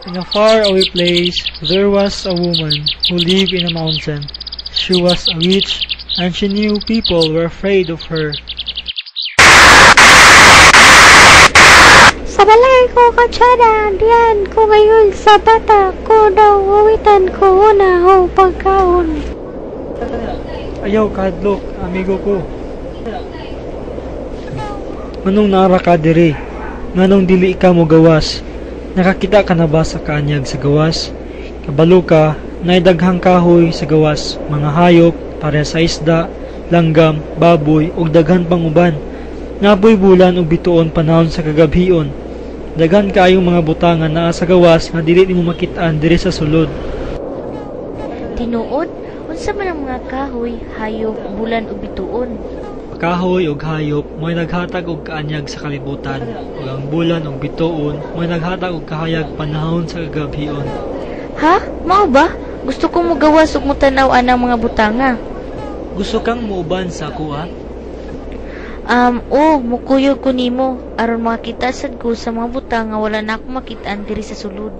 In a faraway place, there was a woman who lived in a mountain. She was a witch, and she knew people were afraid of her. Sa balay ko katsada, diyan ko ngayon sa bata ko daw uwitan ko una o pagkaon. Ayaw kadlok, amigo ko. Manong nara ka diri? Nganong dili ka mo gawas? Nakakita ka na ba sa kaanyag sa gawas? Kabalo ka, naidaghang kahoy sa gawas, mga hayop, para sa isda, langgam, baboy, ug daghan pang uban. Naboy bulan ug bituon panahon sa kagabhion. Daghan kaayong mga butangan naa sa gawas nga dili nimo makit-an diri sa sulod. Tinuod, unsa man ang mga kahoy, hayop, bulan ug bituon? Kahoy ug hayop mo'y naghatag og kaanyag sa kalibutan, ug ang bulan ug bituon mo'y naghatag og kahayag panahon sa kagabhion. Ha? Mao ba? Gusto kong mugawas ug mutanaw anang mga butanga. Gusto kang muuban sa kuha? Mukuyog ko nimo aron makita sad ko sa mga butang nga wala na ako makitaan diri sa sulod.